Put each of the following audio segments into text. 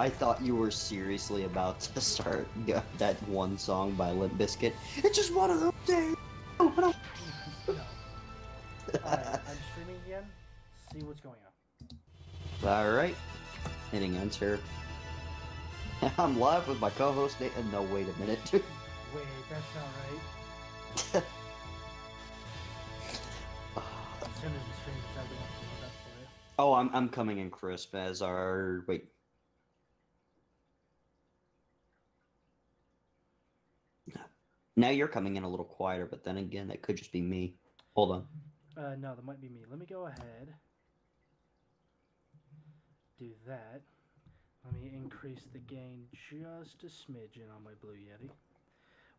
I thought you were seriously about to start that one song by Limp Bizkit. It's just one of those days. No. Alright, I'm streaming again. See what's going on. Alright. Hitting enter. I'm live with my co-host Nate. No, wait a minute. Wait, that's not right. As soon as the stream is over, I'll load up for you. Oh, I'm coming in crisp as our... Wait. Now you're coming in a little quieter, but then again, that could just be me. Hold on. No, that might be me. Let me go ahead. Do that. Let me increase the gain just a smidgen on my Blue Yeti.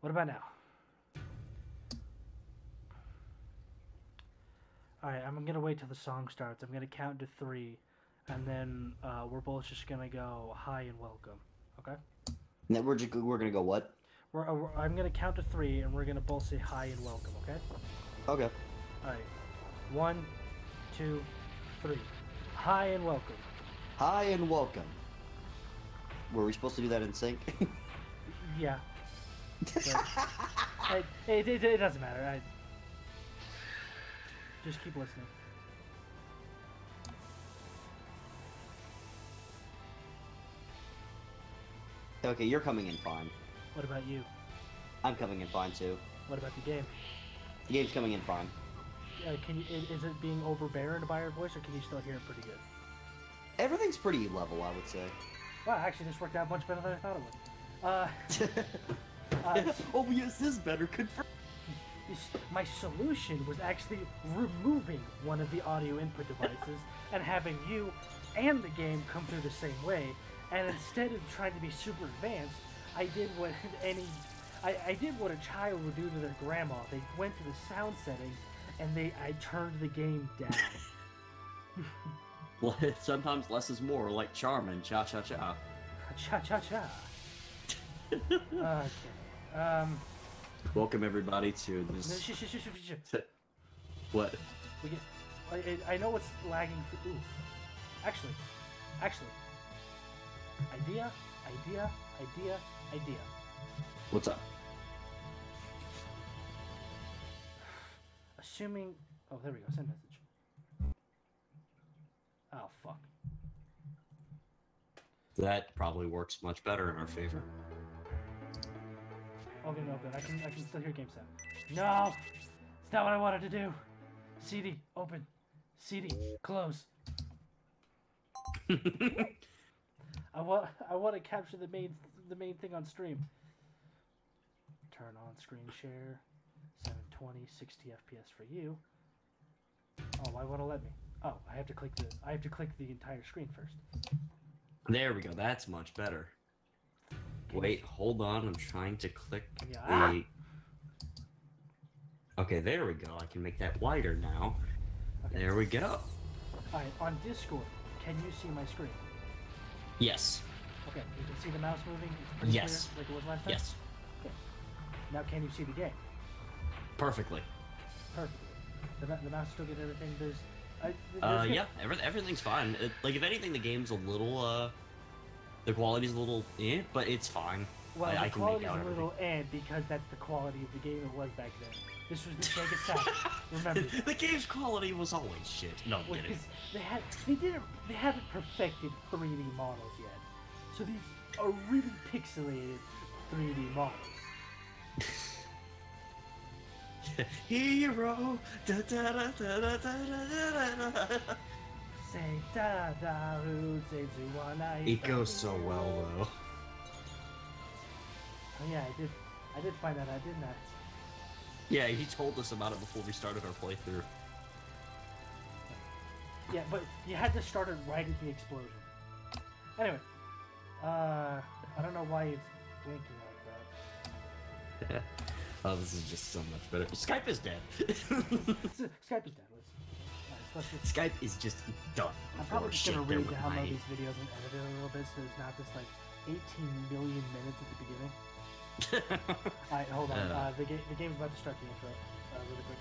What about now? Alright, I'm going to wait till the song starts. I'm going to count to 3, and then we're both just going to go hi and welcome. Okay? And then we're going to go what? I'm going to count to 3, and we're going to both say hi and welcome, okay? Okay. Alright. 1, 2, 3. Hi and welcome. Hi and welcome. Were we supposed to do that in sync? Yeah. It doesn't matter. Just keep listening. Okay, you're coming in fine. What about you? I'm coming in fine too. What about the game? The game's coming in fine. Is it being overbearing by your voice, or can you still hear it pretty good? Everything's pretty level, I would say. Wow, actually, this worked out much better than I thought it would. Oh yes, this is better. Confirm. My solution was actually removing one of the audio input devices and having you and the game come through the same way. And instead of trying to be super advanced, I did what I did what a child would do to their grandma. They went to the sound settings and I turned the game down. Well, sometimes less is more, like Charmin, cha cha cha. Cha cha cha. Okay. Welcome everybody to this. What? I know what's lagging. Ooh. Actually. Idea. What's up? Assuming. Oh, there we go. Send message. Oh, fuck. That probably works much better in our favor. Okay, no good. I can still hear game sound. No! It's not what I wanted to do. CD, open. CD, close. I want to capture the main thing on stream. Turn on screen share. 720, 60 FPS for you. Oh, why won't it let me? Oh, I have to click the entire screen first. There we go. That's much better. Wait, hold on. I'm trying to click Yeah. the... Okay, there we go. I can make that wider now. Okay. There we go. Alright, on Discord, can you see my screen? Yes. Okay, you can see the mouse moving? It's pretty clear, like it was last time? Yes. Okay. Now can you see the game? Perfectly. Perfectly. The mouse still get everything? Yeah, everything's fine. Like, if anything, the game's a little, the quality's a little but it's fine. Well, I the can make quality's out a little because that's the quality of the game it was back then. This was the Sega Saturn. Remember? The game's quality was always shit. No, I'm kidding. They haven't perfected 3D models yet. So these are really pixelated 3D models. Hero. Da, da, da, da, da, da, da. Say da da who saves you one night. It goes so well though. Oh yeah, I did find that out, didn't I? Yeah, he told us about it before we started our playthrough. Yeah, but you had to start it right at the explosion. Anyway, I don't know why it's blinking like that. Oh, this is just so much better. Skype is dead. Skype is dead. Let's just... Skype is just done. I'm probably just gonna re-download these videos and edit it a little bit so there's not this like 18 million minutes at the beginning. Alright, hold on. The game's about to start the intro really quick.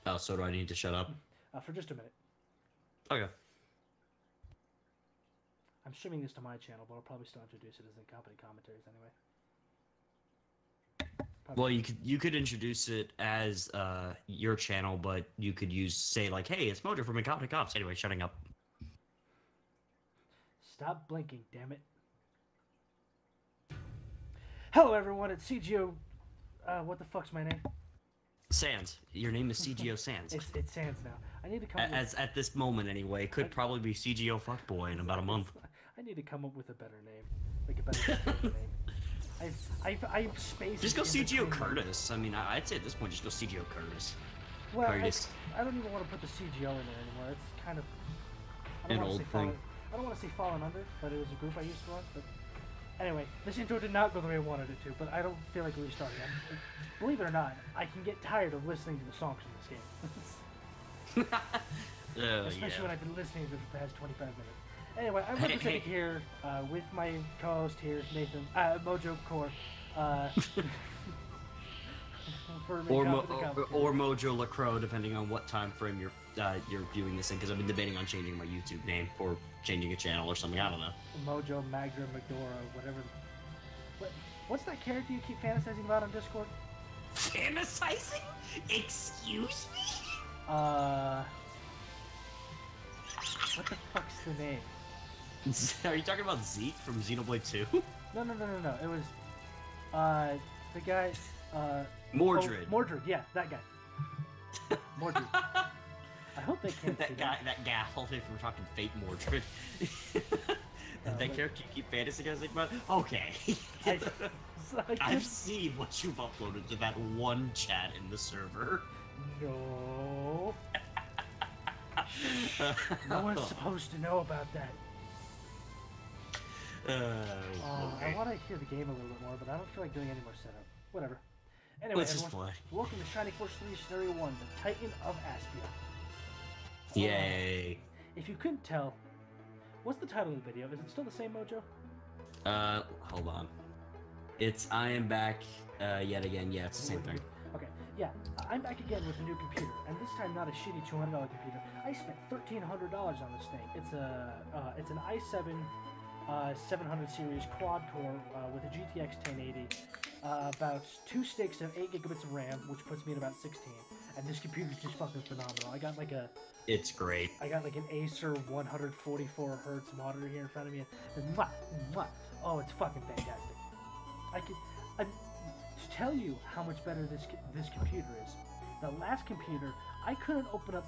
Oh, so do I need to shut up? For just a minute. Okay. I'm streaming this to my channel, but I'll probably still introduce it as in company commentaries anyway. Well, you could introduce it as your channel, but you could say like, "Hey, it's Mojo from Incompetent Cops." Anyway, shutting up. Stop blinking, damn it. Hello, everyone. It's CGO. What the fuck's my name? Sands. Your name is CGO Sands. It's Sands now. I need to come at this moment anyway. It could probably be CGO Fuckboy in about a month. I need to come up with a better name, like a better name. I've spaced. Just go CGO Curtis. I mean, I'd say at this point, just go CGO Curtis. Well, I don't even want to put the CGO in there anymore. It's kind of an old thing. I don't want to say Fallen Under, but it was a group I used to run. But anyway, this intro did not go the way I wanted it to, but I don't feel like restarting it. Believe it or not, I can get tired of listening to the songs in this game. Especially when I've been listening to them for the past 25 minutes. Anyway, I'm representing here with my co-host here, Nathan, Mojo Core. or Mojo LaCroix, depending on what time frame you're viewing this in, because I've been debating on changing my YouTube name or changing a channel or something. I don't know. Mojo Magdra Medora, whatever. What's that character you keep fantasizing about on Discord? Fantasizing? Excuse me? What the fuck's the name? Are you talking about Zeke from Xenoblade 2? No. It was the guy. Mordred. Oh, Mordred, yeah, that guy. Mordred. I hope they can't see that gal, if we're talking Fate Mordred. That character you keep fantasizing about? Okay. I've seen what you've uploaded to that one chat in the server. No. No one's supposed to know about that. I want to hear the game a little bit more, but I don't feel like doing any more setup. Whatever. Anyway, let's just play. Welcome to Shining Force 3 Scenario 1, the Titan of Aspia. Yay. If you couldn't tell, what's the title of the video? Is it still the same, Mojo? Hold on. It's I am back yet again. Yeah, it's the same thing. Okay, yeah, I'm back again with a new computer, and this time not a shitty $200 computer. I spent $1,300 on this thing. It's an i7 700 series quad core with a GTX 1080, about 2 sticks of 8 gigabytes of RAM, which puts me at about 16. And this computer's just fucking phenomenal. I got like It's great. I got like an Acer 144 hertz monitor here in front of me, and oh, it's fucking fantastic. To tell you how much better this computer is, the last computer I couldn't open up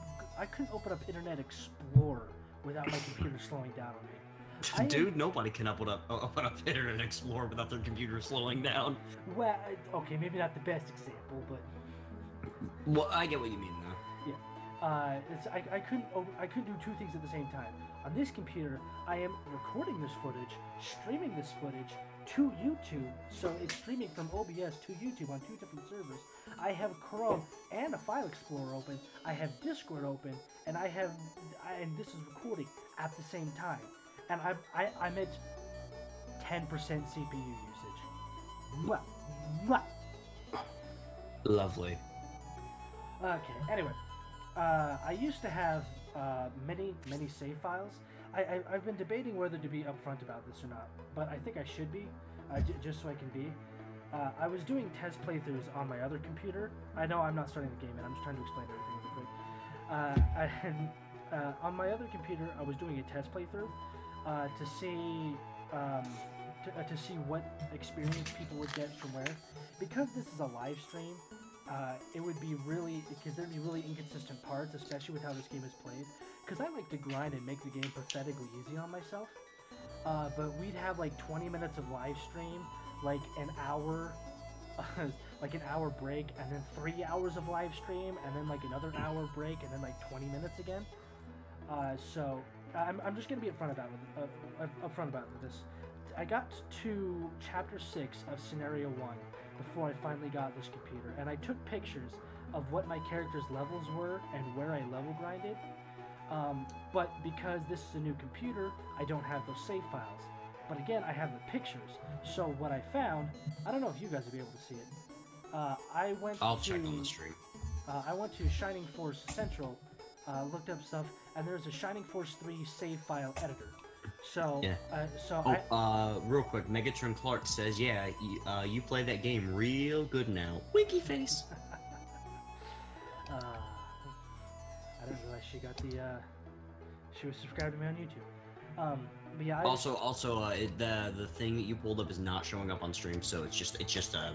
Internet Explorer without my computer slowing down on me. Dude, nobody can open up Internet Explorer without their computer slowing down. Well, okay, maybe not the best example, but well, I get what you mean though. Yeah, I couldn't do 2 things at the same time. On this computer, I am recording this footage, streaming this footage to YouTube, so it's streaming from OBS to YouTube on 2 different servers. I have Chrome and a File Explorer open. I have Discord open, and and this is recording at the same time. And I'm at 10% CPU usage. Lovely. Okay. Anyway, I used to have many save files. I've been debating whether to be upfront about this or not, but I think I should be, just so I can be. I was doing test playthroughs on my other computer. I know I'm not starting the game, and I'm just trying to explain everything really quick. On my other computer, I was doing a test playthrough to see what experience people would get from where. Because this is a live stream, it would be because there'd be really inconsistent parts, especially with how this game is played. Because I like to grind and make the game pathetically easy on myself. But we'd have like 20 minutes of live stream, like an hour, like an hour break, and then 3 hours of live stream, and then like another hour break, and then like 20 minutes again. So I'm just gonna be upfront about this. I got to chapter 6 of scenario 1 before I finally got this computer, and I took pictures of what my character's levels were and where I level grinded. But because this is a new computer, I don't have those save files. But again, I have the pictures. So what I found, I don't know if you guys will be able to see it. I'll check on the stream. I went to Shining Force Central, looked up stuff, and there's a Shining Force 3 save file editor. So, Yeah. Real quick, Megatron Clark says, yeah, you play that game real good now. Winky face. I didn't realize she got the, she was subscribed to me on YouTube. But yeah, the thing that you pulled up is not showing up on stream, so it's just the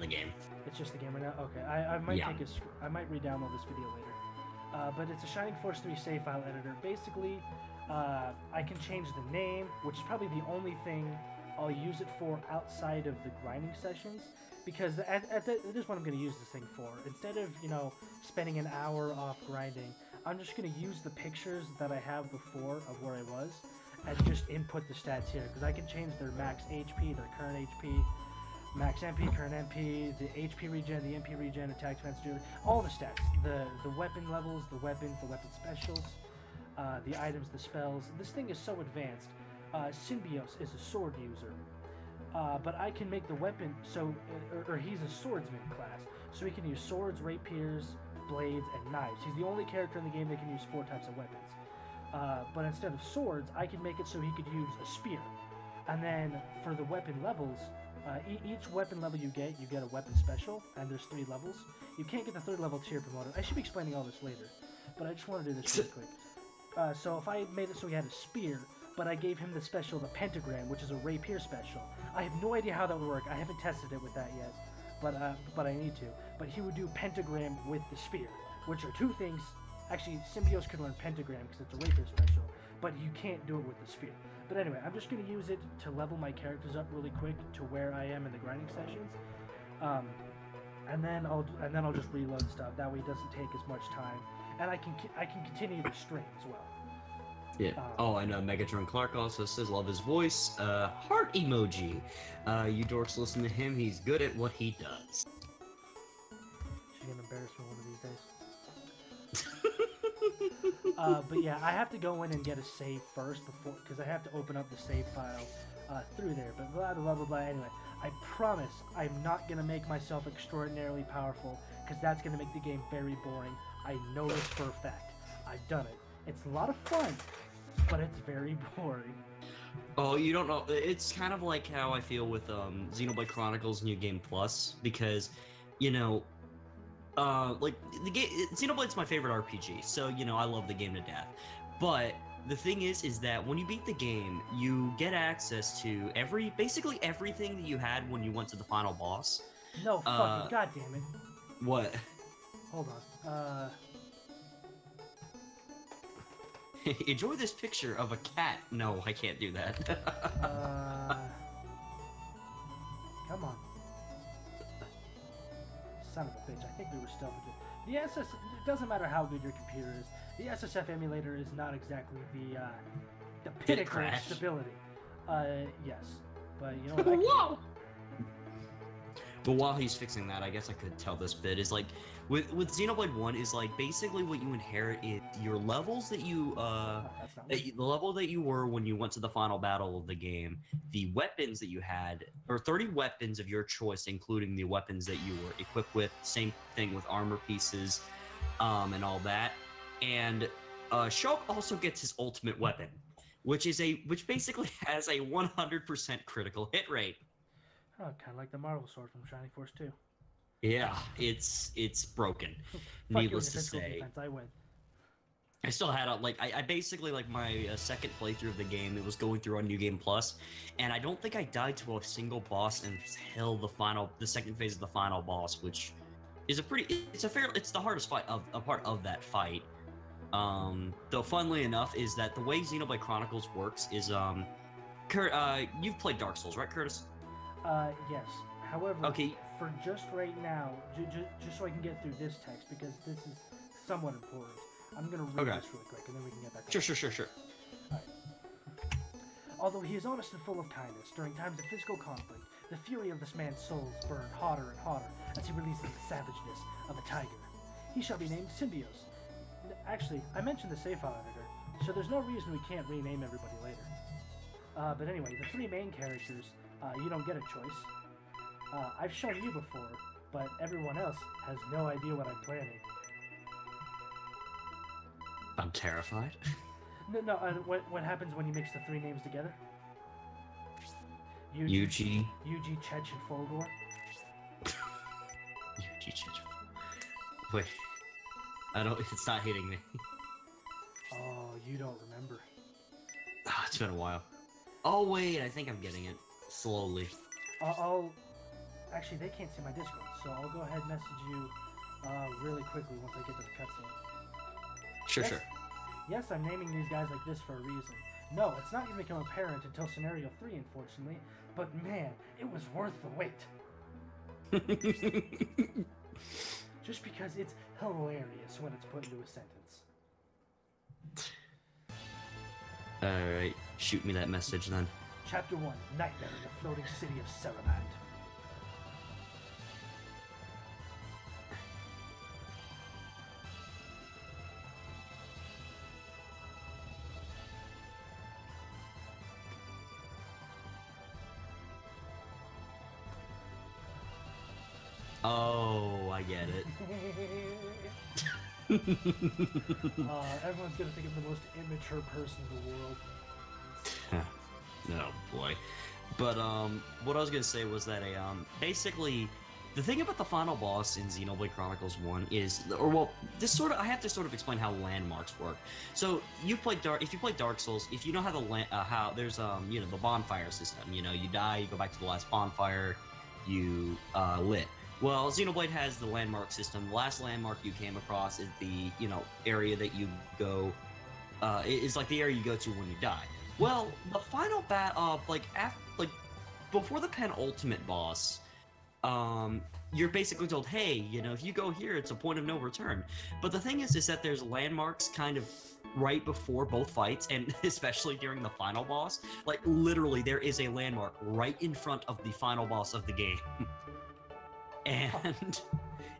game. It's just the game right now? Okay, I might I might re-download this video later. But it's a Shining Force 3 save file editor. Basically, I can change the name, which is probably the only thing I'll use it for outside of the grinding sessions, because it is what I'm going to use this thing for. Instead of, spending an hour off grinding, I'm just going to use the pictures that I have before of where I was, and just input the stats here, because I can change their max HP, their current HP, max MP, current MP, the HP regen, the MP regen, attack, defense, agility, all the stats, the weapon levels, the weapon specials, the items, the spells. This thing is so advanced. Symbios is a sword user, but I can make the weapon or he's a swordsman class, so he can use swords, rapiers, blades, and knives. He's the only character in the game that can use 4 types of weapons. But instead of swords, I can make it so he could use a spear. And then for the weapon levels, each weapon level you get a weapon special, and there's 3 levels. You can't get the 3rd level tier promoted. I should be explaining all this later, but I just want to do this really quick. So if I made it so he had a spear, but I gave him the special, the pentagram, which is a rapier special. I have no idea how that would work. I haven't tested it with that yet, but I need to. But he would do pentagram with the spear, which are 2 things. Actually, Symbios could learn pentagram because it's a rapier special, but you can't do it with the spear. But anyway, I'm just going to use it to level my characters up really quick to where I am in the grinding sessions, and then I'll just reload stuff. That way, it doesn't take as much time, and I can continue the stream as well. Yeah. I know. Megatron Clark also says, love his voice. Heart emoji. You dorks listen to him. He's good at what he does. She's gonna embarrass me one of these days. But yeah, I have to go in and get a save first because I have to open up the save file through there. But blah blah blah blah. Anyway, I promise I'm not gonna make myself extraordinarily powerful because that's gonna make the game very boring. I know this for a fact. I've done it. It's a lot of fun, but it's very boring. Oh, you don't know. It's kind of like how I feel with Xenoblade Chronicles New Game Plus, because, like the game, Xenoblade's my favorite RPG, so I love the game to death. But the thing is that when you beat the game, you get access to basically everything that you had when you went to the final boss. No fucking goddamn it! What? Hold on. Enjoy this picture of a cat. No, I can't do that. Come on. Son of a bitch, I think we were still good. It doesn't matter how good your computer is. The SSF emulator is not exactly the pinnacle of stability. Yes. But you know what? Whoa! But while he's fixing that, I guess I could tell this bit is like with Xenoblade 1 is like basically what you inherit is your levels that the level that you were when you went to the final battle of the game, the weapons that you had, or 30 weapons of your choice, including the weapons that you were equipped with. Same thing with armor pieces, and all that. And Shulk also gets his ultimate weapon, which basically has a 100% critical hit rate. Oh, kind of like the Marvel Sword from Shining Force 2. Yeah, it's broken. Needless to say. Defense, I win. I still had I basically my second playthrough of the game. It was going through on New Game Plus, and I don't think I died to a single boss until the second phase of the final boss, which is it's the hardest fight of a part of that fight. Though funnily enough is that the way Xenoblade Chronicles works is you've played Dark Souls, right, Curtis? Yes. However, okay. For just right now, just so I can get through this text, because this is somewhat important, I'm going to read this really quick, and then we can get back to it. Sure. Alright. Although he is honest and full of kindness, during times of physical conflict, the fury of this man's souls burned hotter and hotter as he releases the savageness of a tiger. He shall be named Symbios. Actually, I mentioned the save file editor, so there's no reason we can't rename everybody later. But anyway, the 3 main characters, you don't get a choice. I've shown you before, but everyone else has no idea what I'm planning. I'm terrified. No, what happens when you mix the 3 names together? Yuji. Yuji Chechen Folgor. Yuji Chechen. Wait. I don't. It's not hitting me. Oh, you don't remember. Oh, it's been a while. Oh wait, I think I'm getting it slowly. Actually, they can't see my Discord, so I'll go ahead and message you really quickly once I get to the cutscene. Sure, yes, sure. Yes, I'm naming these guys like this for a reason. No, it's not going to become apparent until Scenario 3, unfortunately, but man, it was worth the wait. Just because it's hilarious when it's put into a sentence. Alright, shoot me that message then. Chapter 1, Nightmare in the Floating City of Ceramand. Oh, I get it. Everyone's gonna think I'm the most immature person in the world. Oh boy. But what I was gonna say was that basically the thing about the final boss in Xenoblade Chronicles 1 is, I have to sort of explain how landmarks work. So if you play Dark Souls, if you know how how there's you know, the bonfire system, you know, you die, you go back to the last bonfire, you lit. Well, Xenoblade has the landmark system. The last landmark you came across is the, you know, area that you go, is like the area you go to when you die. Well, the final before the penultimate boss, you're basically told, hey, you know, if you go here, it's a point of no return. But the thing is that there's landmarks kind of right before both fights, and especially during the final boss. Like, literally, there is a landmark right in front of the final boss of the game. And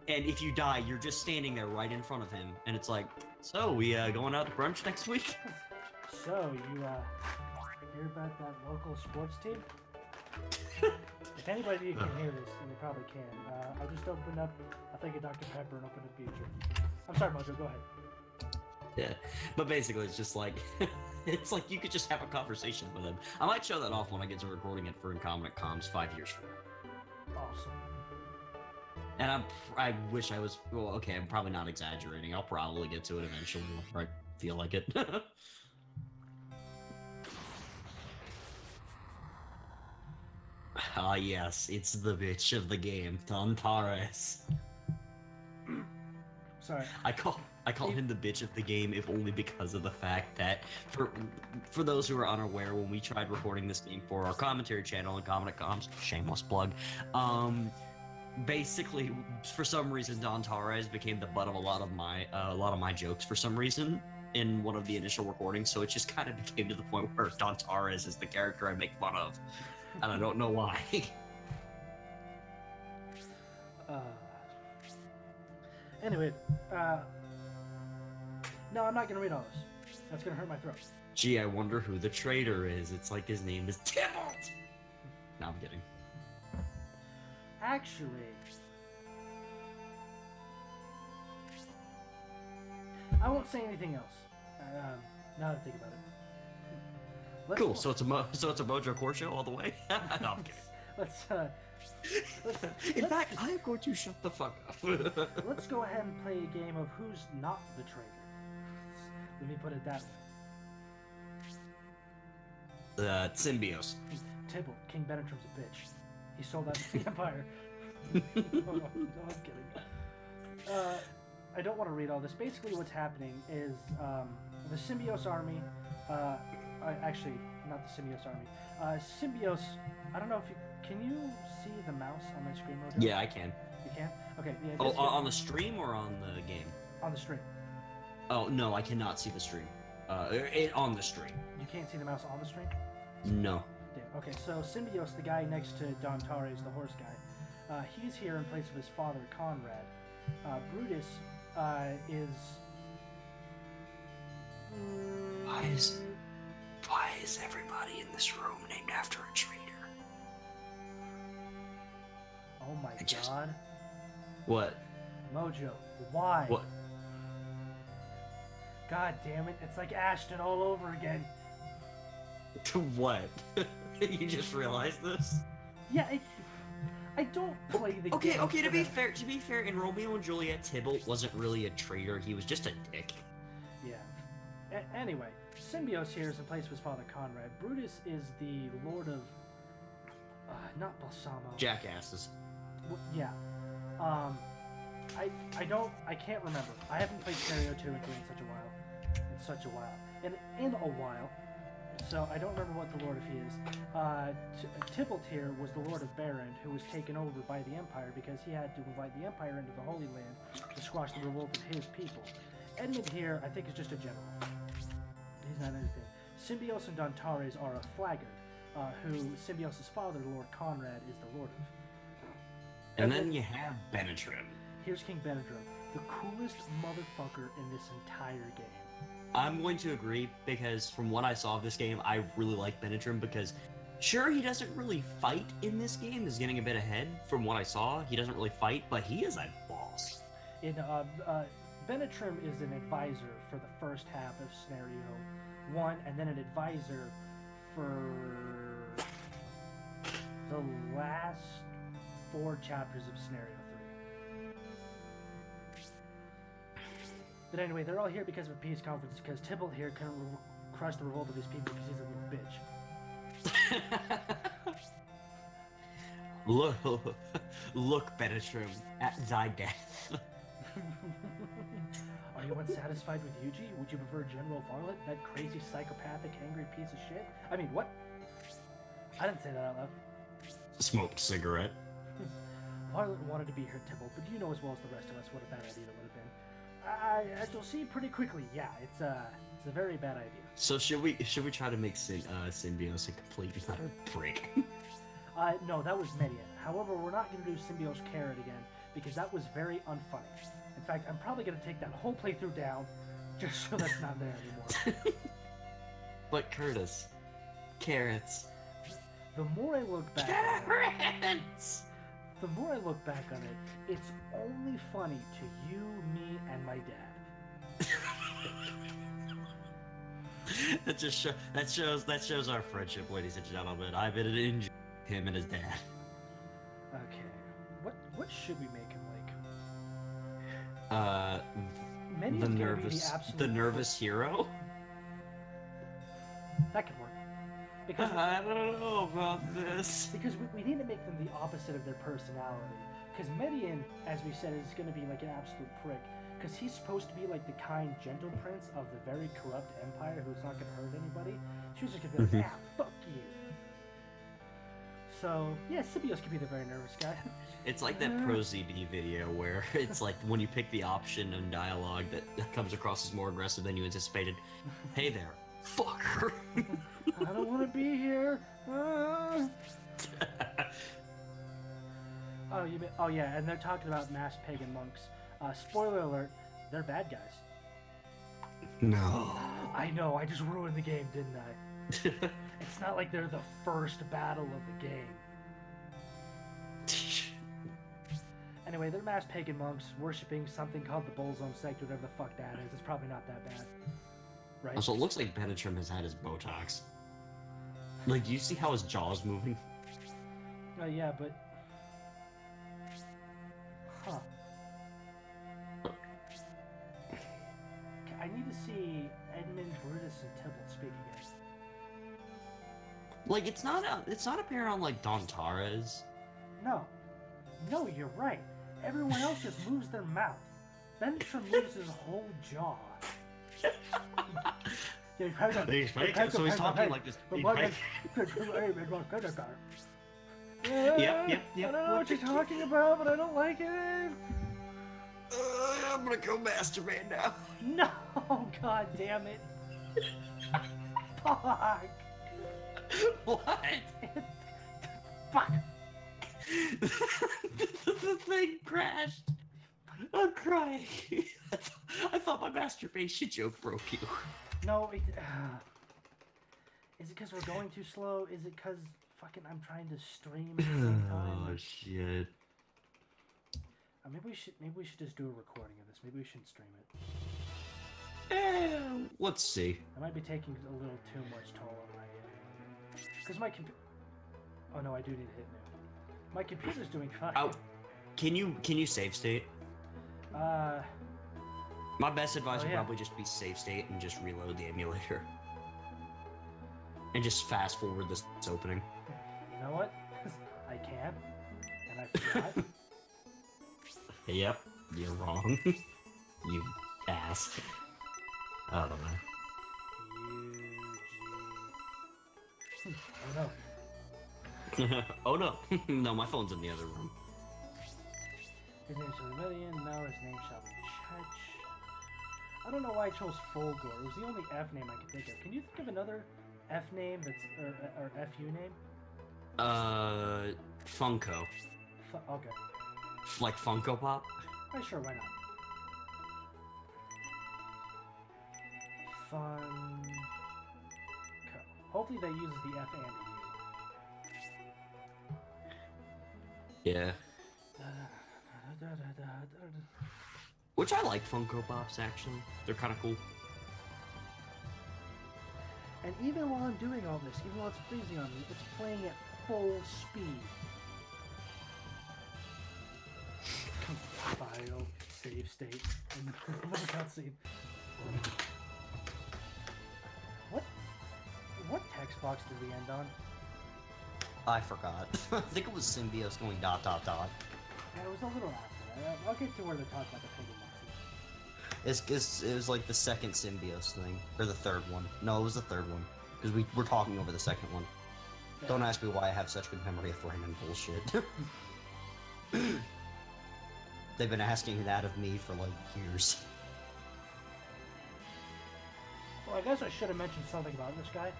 if you die, you're just standing there right in front of him, and it's like, so we going out to brunch next week? So you hear about that local sports team? If anybody can hear this, and they probably can, I just opened up a thing of Dr. Pepper and opened a Beecher. I'm sorry, Mojo, go ahead. Yeah, but basically it's just like, it's like you could just have a conversation with him. I might show that off when I get to recording it for Incompetech Comms 5 years from now. Awesome. And I wish I was, well, okay, I'm probably not exaggerating. I'll probably get to it eventually where I feel like it. Ah, yes, it's the bitch of the game, Tantares. Sorry. I call him the bitch of the game, if only because of the fact that, for those who are unaware, when we tried recording this game for our commentary channel and Incompetech Comms, shameless plug, basically, for some reason, Dantares became the butt of a lot of my jokes for some reason in one of the initial recordings. So it just kind of became to the point where Dantares is the character I make fun of, and I don't know why. Anyway, no, I'm not gonna read all this. That's gonna hurt my throat. Gee, I wonder who the traitor is. It's like his name is Tybalt. No, I'm kidding. Actually, I won't say anything else. Now that I think about it. Cool. So it's a Mojo Core show all the way. No, I'm kidding. In fact, I am going to shut the fuck up. Let's go ahead and play a game of who's not the traitor. Let me put it that way. Symbios. Tybalt, King Benetram's a bitch. He sold out to the Empire. No, I'm kidding. I don't want to read all this. Basically, what's happening is the Symbios army. Actually, not the Symbios army. Symbios. I don't know if you can you see the mouse on my screen mode? Yeah, I can. You can? Okay. Yeah, oh, on the stream or on the game? On the stream. Oh no, I cannot see the stream. On the stream. You can't see the mouse on the stream? No. Damn. Okay, so Symbios, the guy next to Dantares, the horse guy, he's here in place of his father, Conrad. Brutus is. Why is everybody in this room named after a traitor? Oh my god. What? Mojo, why? What? God damn it, it's like Ashton all over again. What? You just realized this? Yeah, I don't play the game. Okay, to be fair, in Romeo and Juliet, Tybalt wasn't really a traitor, he was just a dick. Yeah. Anyway, Symbios here is in place of his father Conrad. Brutus is the lord of... not Balsamo. Jackasses. Yeah. I can't remember. I haven't played Scenario 2 in such a while. In a while. So I don't remember what the Lord of he is. Tybalt here was the Lord of Berend, who was taken over by the Empire because he had to invite the Empire into the Holy Land to squash the revolt of his people. Edmund here, I think, is just a general. He's not anything. Symbios and Dontares are a flaggard, who Symbios' father, Lord Conrad, is the Lord of. And then you have Benetrim. Here's King Benedrum, the coolest motherfucker in this entire game. I'm going to agree, because from what I saw of this game, I really like Benetrim because, sure, he doesn't really fight in this game, is getting a bit ahead from what I saw. He doesn't really fight, but he is a boss. Benetrim is an advisor for the first half of Scenario 1, and then an advisor for the last 4 chapters of Scenario 3. But anyway, they're all here because of a peace conference, because Tybalt here couldn't crush the revolt of these people because he's a little bitch. Look, Benetrim, at thy death. Are you unsatisfied with Yuji? Would you prefer General Varlet, that crazy, psychopathic, angry piece of shit? I mean, what? I didn't say that out loud. Smoked cigarette. Varlet wanted to be here, Tybalt, but you know as well as the rest of us what a bad idea that would have been. As you'll see pretty quickly, yeah, it's a very bad idea. So should we try to make Symbios a complete utter prick? No, that was Median. However, we're not going to do Symbios Carrot again because that was very unfunny. In fact, I'm probably going to take that whole playthrough down just so that's not there anymore. But Curtis, carrots. The more I look back, Carrots. The more I look back on it, it's only funny to you, me, and my dad. that shows our friendship, ladies and gentlemen. I've been enjoying him and his dad. Okay, what should we make him like? The nervous hero. That could work. Because I don't know about this. Because we need to make them the opposite of their personality. Because Median, as we said, is going to be like an absolute prick. Because he's supposed to be like the kind, gentle prince of the very corrupt empire who's not going to hurt anybody. She was just going to be like, fuck you. So, yeah, Symbios could be the very nervous guy. It's like that ProZB video where it's like when you pick the option in dialogue that comes across as more aggressive than you anticipated. Hey there, fucker. I don't want to be here. Oh yeah, and they're talking about masked pagan monks. Spoiler alert, they're bad guys. No. I know, I just ruined the game, didn't I? It's not like they're the first battle of the game. Anyway, they're masked pagan monks worshipping something called the Bullzone sect, whatever the fuck that is. It's probably not that bad. Right? Also, it looks like Benetrim has had his Botox. Like, do you see how his jaw's moving? Yeah, but... Huh. I need to see Edmund, Brutus, and Tybalt speak again. Like, it's not apparent on, like, Dontares. No, you're right. Everyone else just moves their mouth. Benetrim moves his whole jaw. So he's talking like this. Yep. I don't know what you're talking about, but I don't like it. I'm gonna go masturbate now. No, god damn it. Fuck. What? Fuck. The thing crashed. I'm crying. I thought my masturbation joke broke you. No, is it because we're going too slow? Is it because fucking I'm trying to stream at the same time? Oh shit. Maybe we should just do a recording of this. Maybe we shouldn't stream it. Let's see. I might be taking a little too much toll on my... Because Oh no, I do need to hit new. My computer's doing fine. Oh, can you save state? My best advice would probably just be save state and just reload the emulator. And just fast forward this opening. You know what? I can. And I forgot. Yep, you're wrong. You ass. I don't know. Oh no. Oh no. No, my phone's in the other room. His name shall be Million, now his name shall be Chech. I don't know why I chose Fulgor. It was the only F name I could think of. Can you think of another F name that's or FU name? Funko. Okay. Like Funko Pop? Sure, why not? Funko. Hopefully that uses the F and the U. Yeah. Which I like Funko Pops, actually. They're kind of cool. And even while I'm doing all this, even while it's freezing on me, it's playing at full speed. File, save state, and the cutscene. What text box did we end on? I forgot. I think it was Symbios going ... Yeah, it was a little after that. I'll get to where they talk about the Piggy. It was like the second Symbios thing, or the third one. No, it was the third one, because we were talking over the second one. Yeah. Don't ask me why I have such good memory of random bullshit. They've been asking that of me for like years. Well, I guess I should have mentioned something about this guy.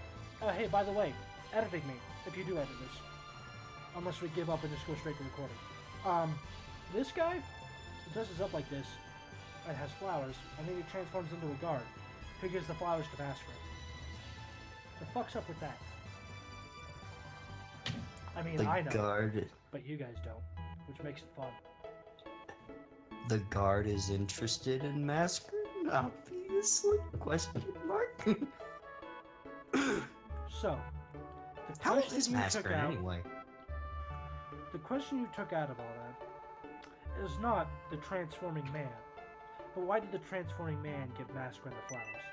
Hey, by the way, editing me, if you do edit this. Unless we give up and just go straight to recording. This guy dresses up like this and has flowers, and then he transforms into a guard who gives the flowers to Masquerade. The fuck's up with that? I mean, I know, guard. But you guys don't, which makes it fun. The guard is interested in Masquerade, obviously? Question mark? So, how old is Masquerade anyway? The question you took out of all that is not the transforming man, but why did the transforming man give Masquerade the flowers?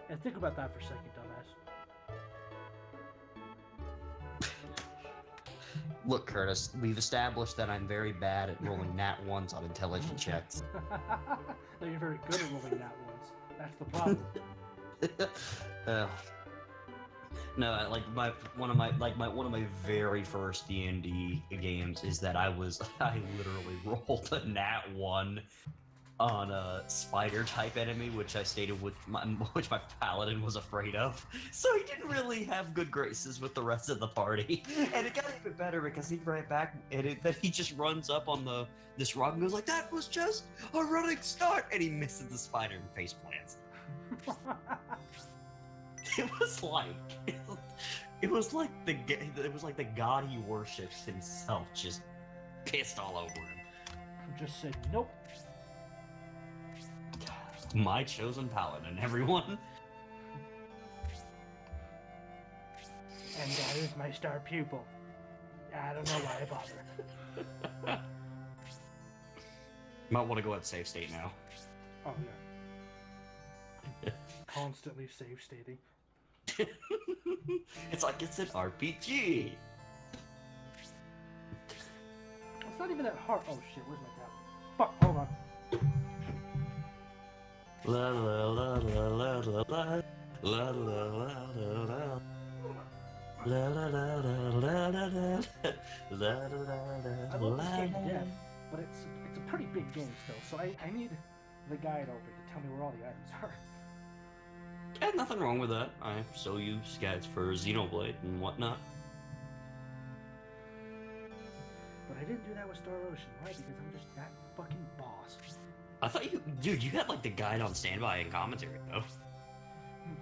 And think about that for a second, dumbass. Look, Curtis, we've established that I'm very bad at rolling nat ones on intelligence checks. No, you're very good at rolling nat ones. That's the problem. No, like one of my very first D&D games is that I literally rolled a nat 1 on a spider type enemy, which I stated which my paladin was afraid of. So he didn't really have good graces with the rest of the party. And it got even better because he ran back and then he just runs up on this rock and goes like, "That was just a running start," and he misses the spider and face plants. It was like the god he worships himself just pissed all over him. Just said nope. My chosen paladin, everyone. And that is my star pupil. I don't know why I bother. Might want to go at save state now. Oh yeah. Constantly save stating. It's like it's an RPG. It's not even that hard. Oh shit, where's my tab? Fuck, hold on. La la la la la la la la la la la la la la I love this game to death, but it's a pretty big game still, so I need the guide open to tell me where all the items are. Yeah, nothing wrong with that. I still use guides for Xenoblade and whatnot. But I didn't do that with Star Ocean. Why? Because I'm just that fucking boss. I thought dude, you had like the guide on standby and commentary though.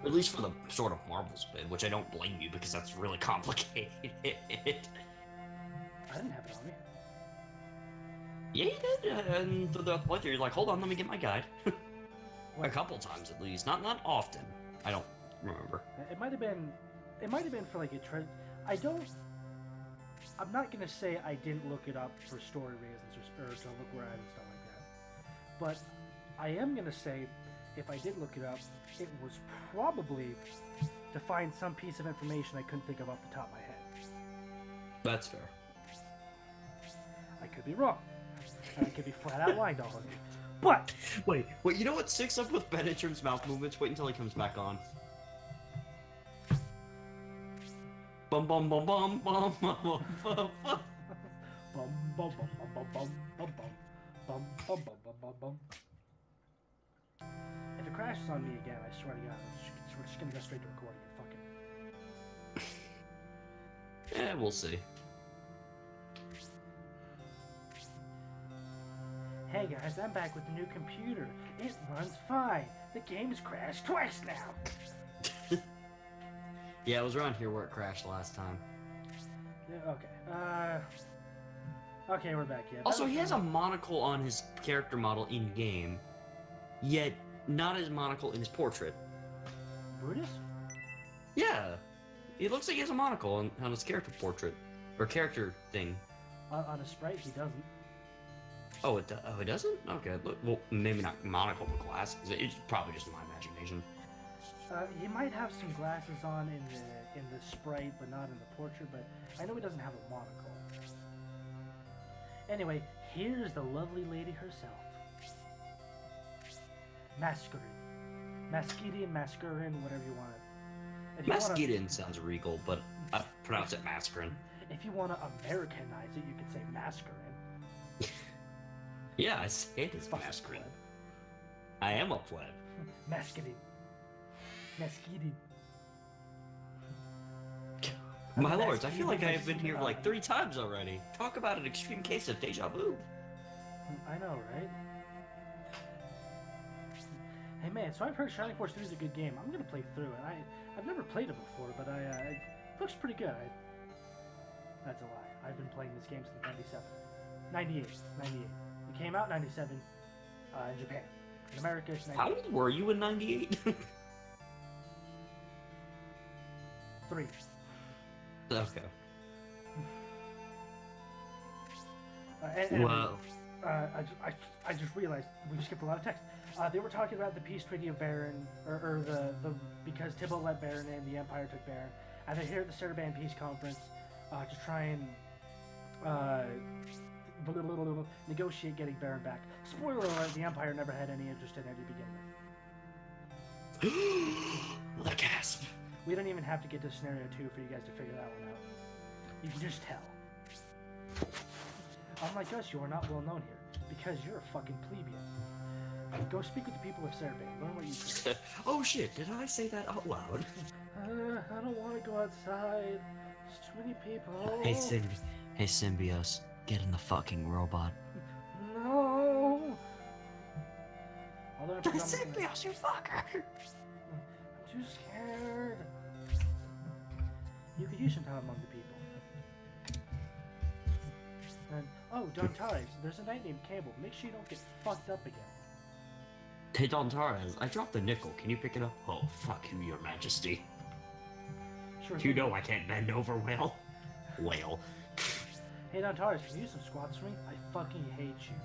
At least for the sort of Marvels bit, which I don't blame you because that's really complicated. I didn't have it on me. Yeah, you did. And to the point where you're like, hold on, let me get my guide. A couple times at least, not often. I don't remember. It might have been. It might have been for like a trend. I'm not gonna say I didn't look it up for story reasons or to look where I and stuff like that. But I am gonna say, if I did look it up, it was probably to find some piece of information I couldn't think of off the top of my head. That's fair. I could be wrong. I could be flat out lying to all of you. But wait, you know what sticks up with Ben Intern's mouth movements? Wait until he comes back on. Bum bum bum bum bum bum bum bum bum bum bum bum bum bum bum bum bum bum bum bum. If it crashes on me again, I swear to God, we're just gonna go straight to recording it. Fuck it. Yeah, we'll see. Hey guys, I'm back with the new computer. It runs fine. The game's crashed twice now. Yeah, it was around here where it crashed last time. Yeah, okay. Okay, we're back. Yeah. Also, he has a monocle on his character model in game, yet not his monocle in his portrait. Brutus? Yeah, it looks like he has a monocle on his character portrait or character thing. On a sprite, he doesn't. Oh, it doesn't? Okay, look, well, maybe not monocle, but glasses. It's probably just my imagination. He might have some glasses on in the sprite, but not in the portrait. But I know he doesn't have a monocle. Anyway, here's the lovely lady herself. Masquerin, Masquerin, whatever you want it. Masquerin sounds regal, but I pronounce it Masquerin. If you want to Americanize it, you could say Masquerin. Yeah, I say it is Masquerin. I am a pleb. Masquerin. Masquerin. My lords, I feel like I have been here like 3 times already. Talk about an extreme case of deja vu. I know, right? Hey man, so I've heard Shining Force 3 is a good game. I'm gonna play through it. I've never played it before, but it looks pretty good. That's a lie. I've been playing this game since 97. 98. It came out in 97 in Japan. In America, it's 98. How old were you in 98? 3. Okay. Wow. I just realized we skipped a lot of text. They were talking about the peace treaty of Baron, or the because Tybalt let Baron in, the Empire took Baron, and they're here at the Serban Peace Conference to try and negotiate getting Baron back. Spoiler alert: the Empire never had any interest in it to begin with. The gasp. We don't even have to get to scenario 2 for you guys to figure that one out. You can just tell. Unlike us, you are not well known here, because you're a fucking plebeian. Go speak with the people of Serban. Learn what you can. Oh shit, did I say that out loud? I don't want to go outside. There's too many people. Hey Symbios, get in the fucking robot. No! Symbios, you fucker! I'm too scared. You could use some time among the people. And, oh, Dontares, there's a knight named Campbell. Make sure you don't get fucked up again. Hey Dontares, I dropped the nickel. Can you pick it up? Oh, fuck you, your majesty. Sure. You know I can't bend over well. Whale. Hey Dontares, can you use some squats for me? I fucking hate you.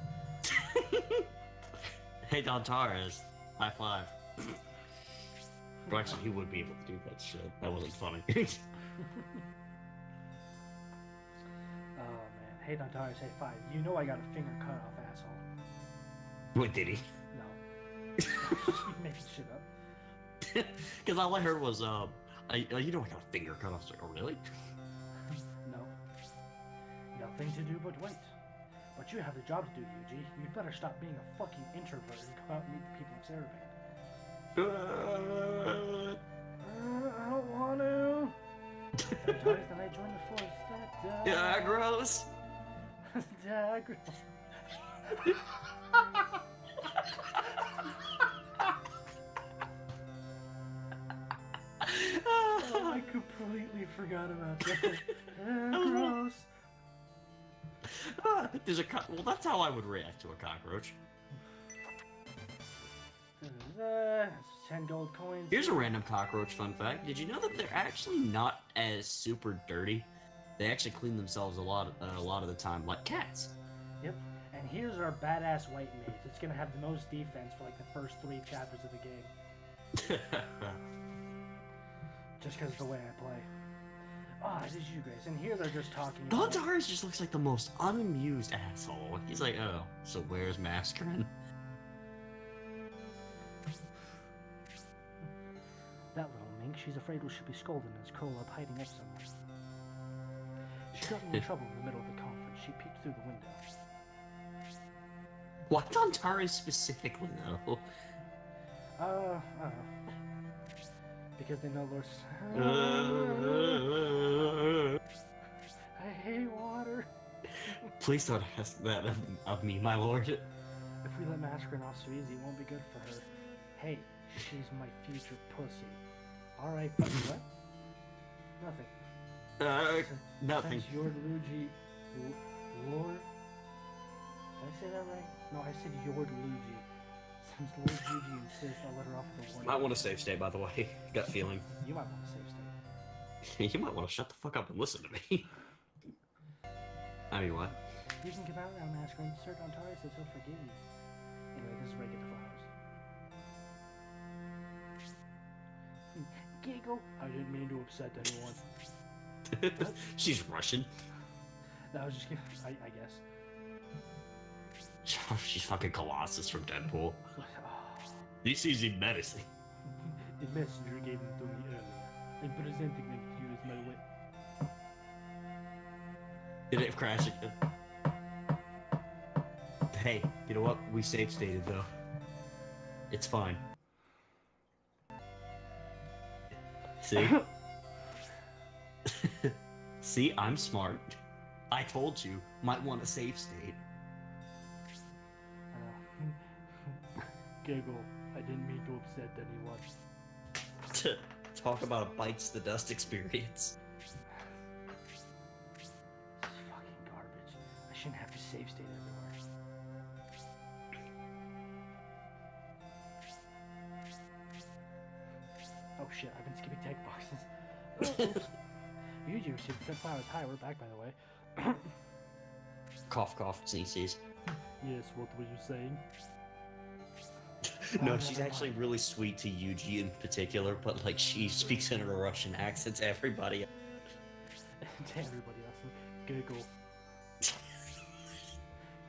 Hey Dontares, high five. Well, actually, he would be able to do that shit. That wasn't funny. Oh man. Hey Dontares, hey 5. You know I got a finger cut off, asshole. What, did he? No. Just making shit up. Because all I heard was, you know I got a finger cut off. I was like, oh really? No. Nothing to do but wait. But you have a job to do, Yuji. You better stop being a fucking introvert and go out and meet the people of Serban. I don't want to. Dontares, then I joined the force. Yeah, gross. Gross. Oh, I completely forgot about that. Gross. There's a well, that's how I would react to a cockroach. 10 gold coins. Here's a random cockroach fun fact. Did you know that they're actually not as super dirty? They actually clean themselves a lot of the time, like cats. Yep. And here's our badass white mage. It's gonna have the most defense for like the first 3 chapters of the game. Just because of the way I play. Ah, it is you guys. And here they're just talking about... Antares just looks like the most unamused asshole. He's like, oh, so where's Mascarin? That little mink, she's afraid she'll be scolded and is curled up hiding up somewhere. She got me in trouble in the middle of the conference. She peeked through the window. Why Antares specifically, though? I don't know. Because they know there's... I hate water. Please don't ask that of me, my lord. If we let Mascarin off so easy, it won't be good for her. Hey, she's my future pussy. Alright, what? Nothing. Nothing. Since Lord Luigi... Lord? Did I say that right? No, I said Lord Luigi. Since Lord Luigi insists, I'll let her off with a warning. Might want to save state, by the way. Gut feeling. You might want to save state. You might want to shut the fuck up and listen to me. I mean, what? You can give out now, Mascarin. Sir Antares says he'll forgive you. Anyway, this is where I get the flowers. Giggle. I didn't mean to upset anyone. She's Russian. That was just kidding. I guess. She's fucking Colossus from Deadpool. This is in medicine. The messenger gave them to me earlier. I'm presenting them to you as my wit. Did it crash again? Hey, you know what? We save stated though. It's fine. See? See, I'm smart. I told you, might want to save state. Giggle. I didn't mean to upset anyone. Talk about a bites the dust experience. This is fucking garbage. I shouldn't have to save state everywhere. Oh shit, I've been skipping tech boxes. Yuji received 10 flowers. Hi, we're back by the way. Cough, cough, sneezes. Yes, what were you saying? No, she's actually really sweet to Yuji in particular, but like she speaks in a Russian accent to everybody. To everybody else. Giggle.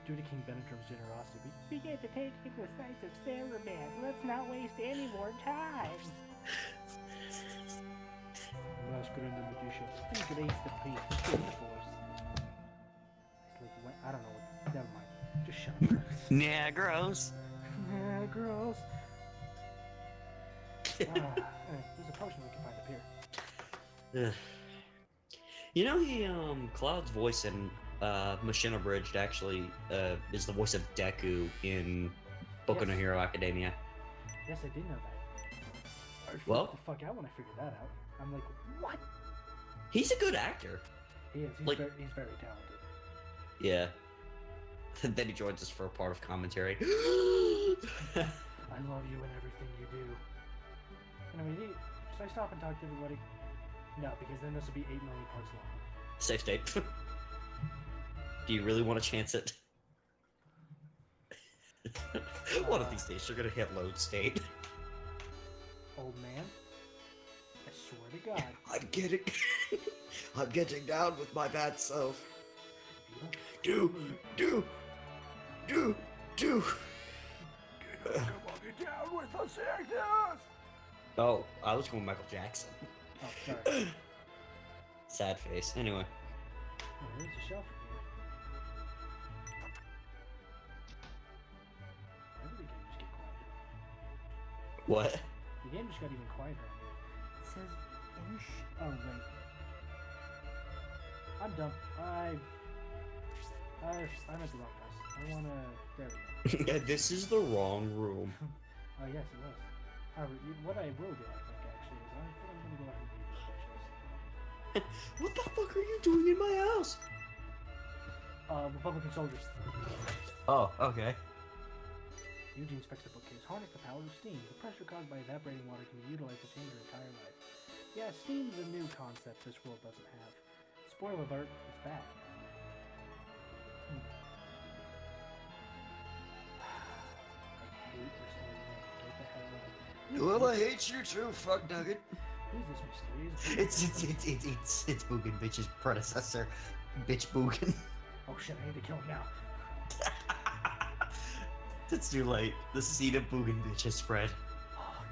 Due to King Benedrum's generosity, we get to take in the sights of Saraman. Let's not waste any more time. Mascarin the magician. Grace the priest. The force. It's like, I don't know what. Never mind. Just shut up. Nah, gross. Yeah, gross. There's a potion we can find up here. You know, Cloud's voice in Machine Abridged actually is the voice of Deku in Boku no Hero Academia. Yes, I did know that. Well, the fuck out when I figured that out. I'm like, what? He's a good actor. He is. He's very talented. Yeah. And then he joins us for a part of commentary. I love you and everything you do. Anyway, should I stop and talk to everybody? No, because then this will be 8 million parts long. Safe state. Do you really want to chance it? One of these days you're gonna hit load state. Old man, I swear to God. I'm getting down with my bad self. Do. Do. Come on, get down with the sickness! Oh, I was going Michael Jackson. Oh, sorry. Sad face. Anyway. Oh, there's a shelf here. Why did the game just get quieter? What? The game just got even quieter on here. It says oh wait. I'm dumb. I'm at the wrong place. I wanna... There we go. This is the wrong room. Oh yes, it was. However, what I will do, I think, actually, is I think I'm gonna go ahead and read these pictures. What the fuck are you doing in my house? Republican soldiers. Oh, okay. Eugene inspects the bookcase. Harness the power of steam. The pressure caused by evaporating water can be utilized to change your entire life. Yeah, steam's a new concept this world doesn't have. Spoiler alert, it's bad. I hate this whole thing. Get the hell out. Well, I hate you too, fuck nugget. Who's this mysterious? It's Boogan Bitch's predecessor, Bitch Boogan. Oh shit, I need to kill him now. It's too late. The seed of Boogan Bitch has spread. Fuck.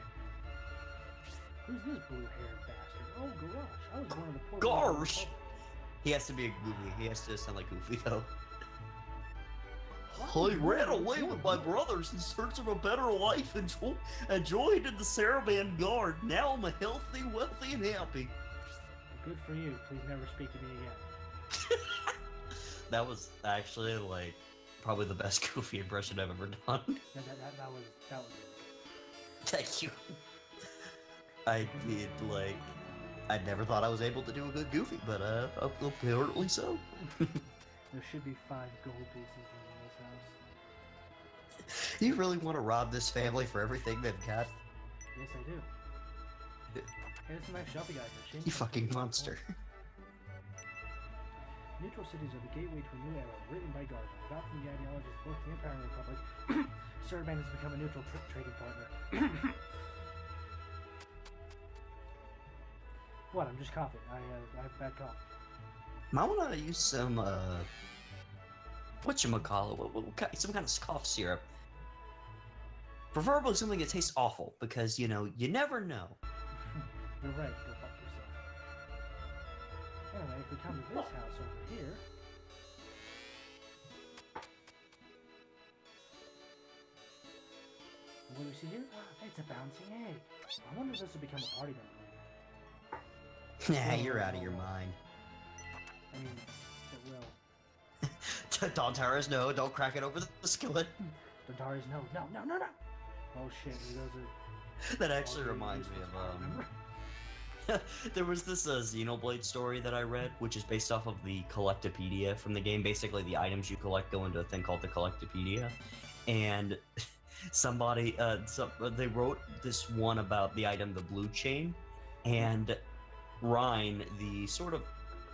Who's this blue-haired bastard? Oh, Garrosh. I was one of the poor... Garrosh? He has to be a Goofy. He has to sound like Goofy, though. I ran away with my brothers in search of a better life and joined in the Saraban Guard. Now I'm a healthy, wealthy, and happy. Good for you. Please never speak to me again. That was actually, like, probably the best Goofy impression I've ever done. That was really good. Thank you. I did, like... I never thought I was able to do a good Goofy, but, apparently so. There should be 5 gold pieces in this house. You really want to rob this family for everything they've got? Yes, I do. Hey, there's some nice shopping items. You fucking monster. Neutral cities are the gateway to a new era, written by Gardner. Adopting the ideologies of both the Empire and the Republic, Saraban has become a neutral trading partner. What? I'm just coughing. I have bad cough. I want to use some, whatchamacallit, some kind of cough syrup. Preferably something that tastes awful, because, you know, you never know. You're right, go fuck yourself. Anyway, if we come to this house over here... What do we see here? It's a bouncing egg. I wonder if this will become a party member. Nah, you're out of your mind. I mean, it will. Dontaras, no, don't crack it over the skillet. Dontaras, no. Oh shit, those are... That actually reminds me of, there was this Xenoblade story that I read, which is based off of the Collectopedia from the game. Basically, the items you collect go into a thing called the Collectopedia. And somebody, they wrote this one about the item, the blue chain, and Ryan, the sort of,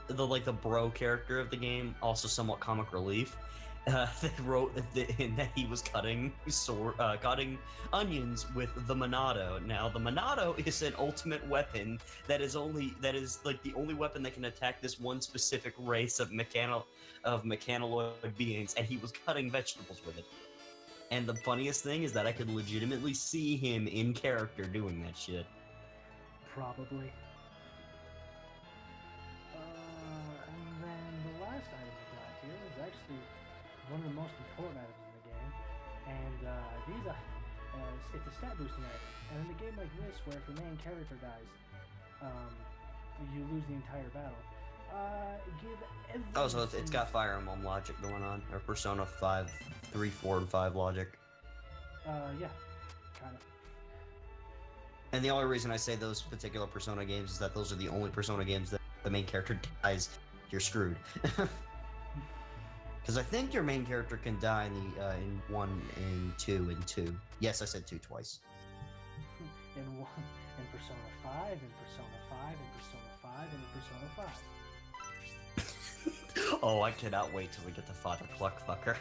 the bro character of the game, also somewhat comic relief, they wrote that he was cutting onions with the Monado. Now, the Monado is an ultimate weapon that is like the only weapon that can attack this one specific race of mechanaloid beings, and he was cutting vegetables with it. And the funniest thing is that I could legitimately see him in character doing that shit. Probably. And then the last item we got here is actually one of the most important items in the game, and it's a stat boosting item. And in a game like this, where if your main character dies, you lose the entire battle. Give every... Oh, so it's got Fire Emblem logic going on, or Persona 5, 3, 4, and 5 logic. Yeah, kind of. And the only reason I say those particular Persona games is that those are the only Persona games that the main character dies, you're screwed. Because I think your main character can die in 1 and 2 and 2. Yes, I said 2 twice. In Persona 5, in Persona 5, in Persona 5, and in Persona 5. Oh, I cannot wait till we get to Father Cluckfucker.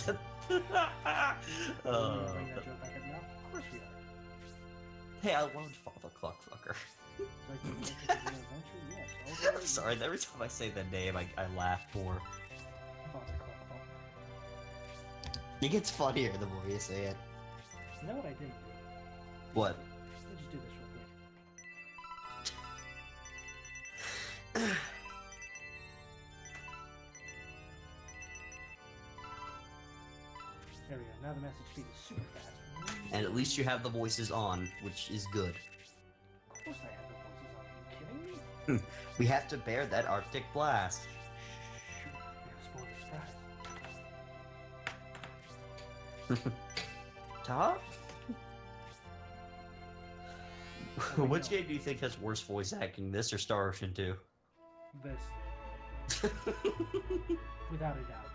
Bring that joke back up now? Of course we are. Hey, I loved Father Cluckfucker. Yes. I'm sorry, every time I say that name, I laugh more. It gets funnier the more you say it. You know what I didn't do? What? Let's just do this real quick. There we go. Now the message speed is super fast. And at least you have the voices on, which is good. Of course I have the voices on. Are you kidding me? We have to bear that Arctic blast. Top? Which game do you think has worse voice acting, this or Star Ocean 2? This. Without a doubt.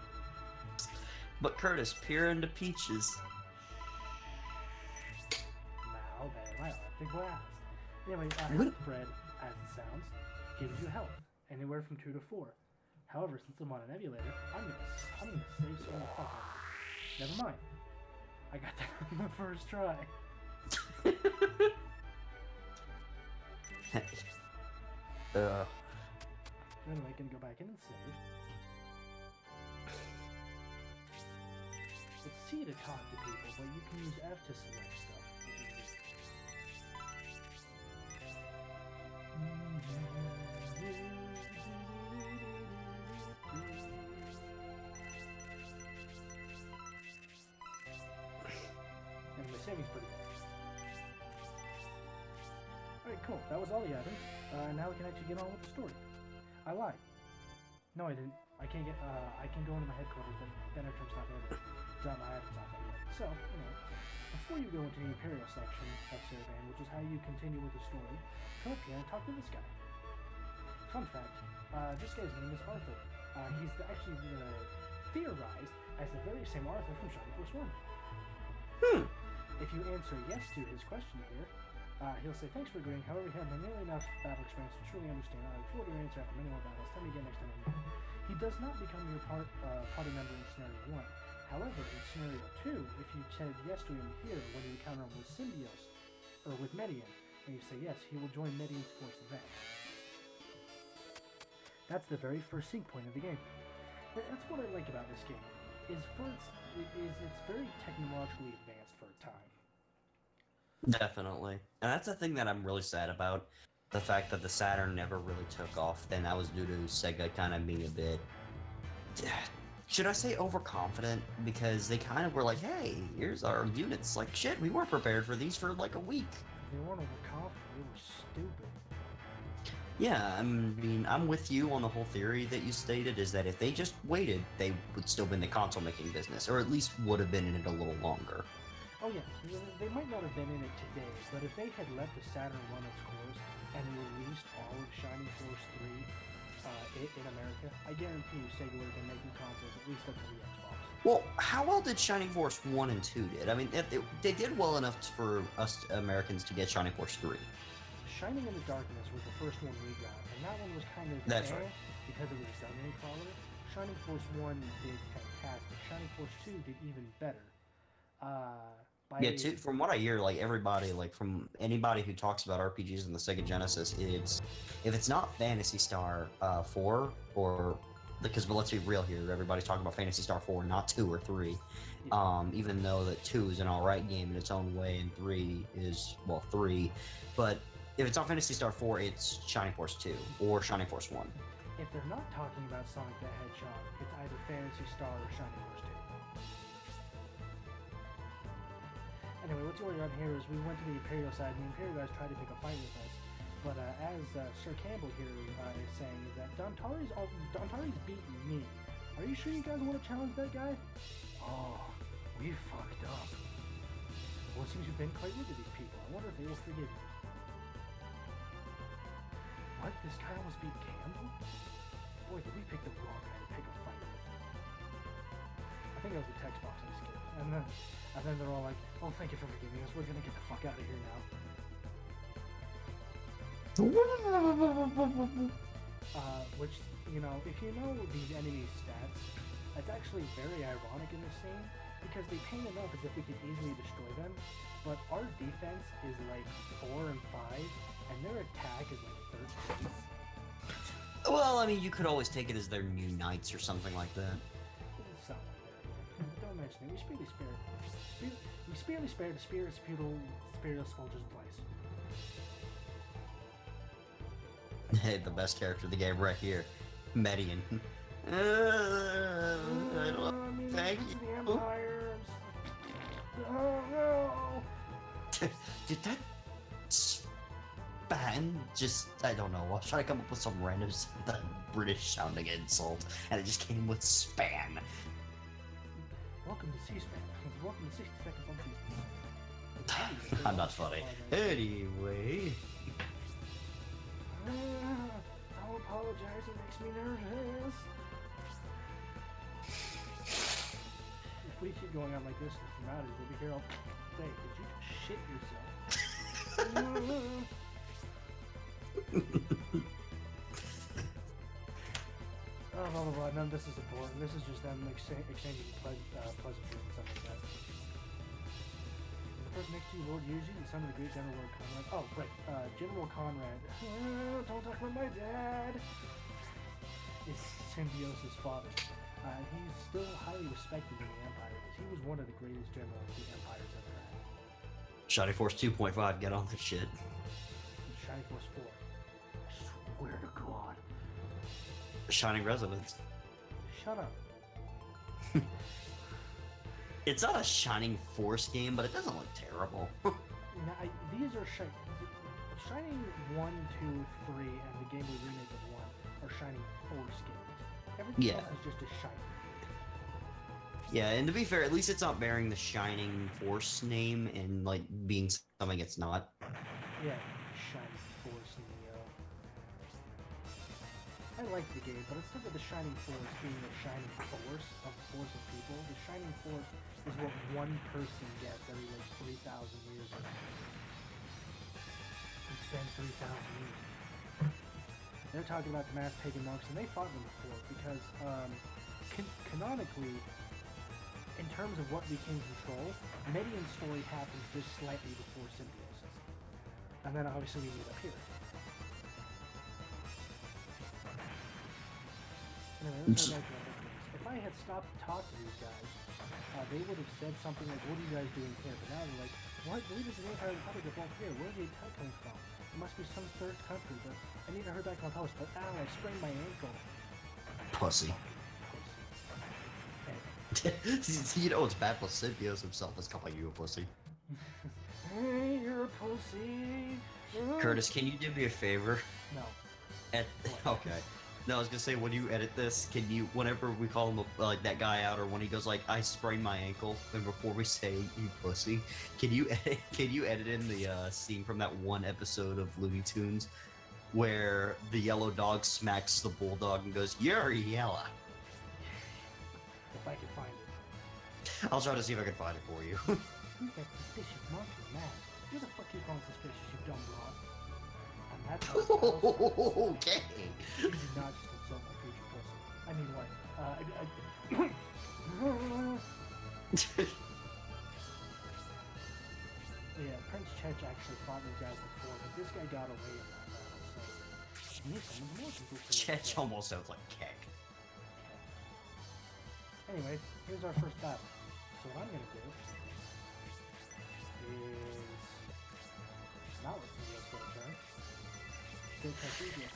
But Curtis, peer into peaches. Now that my electric blast. Anyway, health bread, as it sounds, gives you health, anywhere from 2 to 4. However, since I'm on an emulator, I'm gonna save some of the fuck out of it. Never mind. I got that on the first try. Anyway, I can go back in and save. It's C to talk to people, but you can use F to select stuff. And my saving's pretty good. Alright, cool. That was all the items. Now we can actually get on with the story. I lied. No, I didn't. I can't get, I can go into my headquarters, but Bennertrim's not there to drop my items off yet. So, before you go into the Imperial section of Caravan, which is how you continue with the story, come up here and talk to this guy. Fun fact, this guy's name is Arthur. He's actually theorized as the very same Arthur from Shining Force 1. If you answer yes to his question here, he'll say, thanks for agreeing. However, we have nearly enough battle experience to truly understand. I look forward to your answer after many more battles. Tell me again next time I meet you. He does not become your party member in Scenario 1. However, in Scenario 2, if you said yes to him here when you encounter him with Symbios, or with Median, and you say yes, he will join Median's force event. That's the very first sync point of the game. That's what I like about this game. It's very technologically advanced for a time. Definitely. And that's the thing that I'm really sad about. The fact that the Saturn never really took off, and that was due to Sega kind of being a bit... Should I say overconfident? Because they kind of were like, hey, here's our units. Like, shit, we weren't prepared for these for like a week. They weren't overconfident, they were stupid. Yeah, I mean, I'm with you on the whole theory that you stated, is that if they just waited, they would still be in the console-making business, or at least would have been in it a little longer. Oh yeah, they might not have been in it today, but if they had let the Saturn run its course and released all of Shining Force 3 in America, I guarantee you Sega would have been making consoles at least up to the Xbox. Well, how well did Shining Force 1 and 2 did? I mean, they did well enough for us Americans to get Shining Force 3. Shining in the Darkness was the first one we got, and that one was kind of That's right. because it was a dungeon crawler. Shining Force 1 did fantastic. Shining Force 2 did even better. From what I hear, like everybody, like from anybody who talks about RPGs in the Sega Genesis, if it's not Phantasy Star 4, or because let's be real here, everybody's talking about Phantasy Star 4, not 2 or 3. Even though that 2 is an alright game in its own way, and 3 is, well, 3. But if it's not Phantasy Star 4, it's Shining Force 2 or Shining Force 1. If they're not talking about Sonic the Hedgehog, it's either Phantasy Star or Shining Force 2. Anyway, what's going on here is we went to the Imperial side, and the Imperial guys tried to pick a fight with us. But as Sir Campbell here is saying, is that Dontari's beaten me. Are you sure you guys want to challenge that guy? Oh, we fucked up. Well, it seems you've been quite rude to these people. I wonder if they will forgive you. What? This guy almost beat Campbell? Boy, did we pick the wrong guy to pick a fight with. I think that was the text box I skipped. And then they're all like, oh, thank you for forgiving us. We're gonna get the fuck out of here now. Which, you know, if you know these enemies' stats, that's actually very ironic in this scene, because they paint them up as if we could easily destroy them, but our defense is like 4 and 5, and their attack is like 13. Well, I mean, you could always take it as their new knights or something like that. Something like that. But don't mention it. We speedily spared the Imperial soldiers twice. Hey, the best character of the game right here, Median. Thank you. The Empire. Oh no! Did that span just, I don't know, I was trying to come up with some random British sounding insult, and it just came with span. Welcome to C-SPAN. Welcome to 60 Seconds on C-SPAN. I'm not funny. Anyway. Don't apologize, it makes me nervous. going on like this in the formalities. We'll be here all day. Did you just shit yourself? Oh, blah, blah, blah. None of this is important. This is just them exchanging pleasantries and stuff like that. The person next to you, Lord Yuji, the son of the great General Lord Conrad. Oh, right. General Conrad. Don't talk about my dad. Is Symbiosis' father. He's still highly respected in the Empire because he was one of the greatest generals the Empire's ever had. Shining Force 2.5, get on this shit. Shining Force 4. I swear to God. Shining Resonance. Shut up. It's not a Shining Force game, but it doesn't look terrible. Now, these are Shining 1, 2, 3, and the Game Boy remake of 1 are Shining Force games. Everything else is just a Shining. Yeah, and to be fair, at least it's not bearing the Shining Force name and, like, being something it's not. Yeah, Shining Force Neo. I like the game, but instead of the Shining Force being the Shining Force of a force of people, the Shining Force is what one person gets every, like, 3,000 years. It's been 3,000 years. They're talking about the mass pagan monks, and they fought them before, because, canonically, in terms of what became control, Median's story happens just slightly before Symbiosis. And then obviously we meet up here. Anyway, let's go back to other things. If I had stopped to talk to these guys, they would have said something like, what are you guys doing here? But now they're like, what? The leaders of the Empire Republic are both here. Where's the attack coming from? It must be some third country, but I need to hurry back to my post. But ow, I sprained my ankle. Pussy. You know it's bad for Symbiosis himself is calling you a pussy. Hey, you're a pussy. Curtis, can you do me a favor? No. Okay. No, I was gonna say, when you edit this, can you, whenever we call him like that guy out, or when he goes like, I sprained my ankle, and before we say you pussy, can you edit in the scene from that one episode of Looney Tunes where the yellow dog smacks the bulldog and goes, "You're yellow." If I can find it. I'll try to see if I can find it for you. Who's that suspicious monkey mask? Who the fuck you calling suspicious, you dumb broad? And that's okay. You did not just insult my future pussy. I mean, what? Yeah, Prince Chech actually fought these guys before, but this guy got away in that battle, so... You need someone more to Chech almost sounds like Keck. Anyway, here's our first battle. So what I'm gonna do is not let somebody else go to turn. Still quite easier.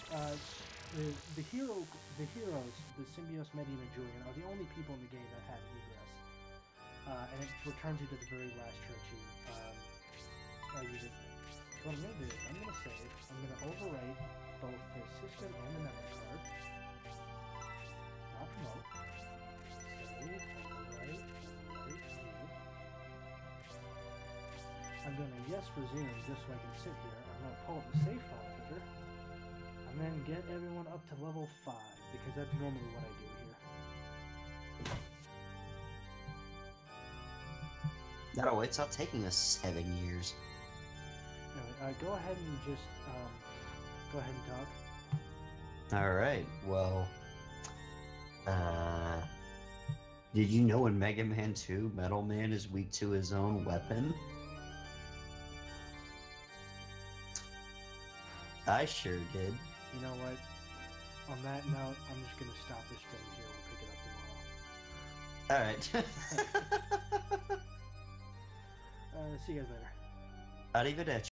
The heroes, the Symbios, Median, and Julian are the only people in the game that have egress. And it returns you to the very last church you use it. So what I'm gonna do is I'm gonna save. I'm gonna overwrite both the system and the memory card. Not promote. I'm gonna yes resume just so I can sit here. I'm gonna pull up the save file picker and then get everyone up to level 5 because that's normally what I do here. No, it's not taking us 7 years. Anyway, go ahead and just go ahead and talk. Alright, well, did you know in Mega Man 2, Metal Man is weak to his own weapon? I sure did. You know what? On that note, I'm just gonna stop this stream here. We'll pick it up tomorrow. Alright. See you guys later. Arrivederci.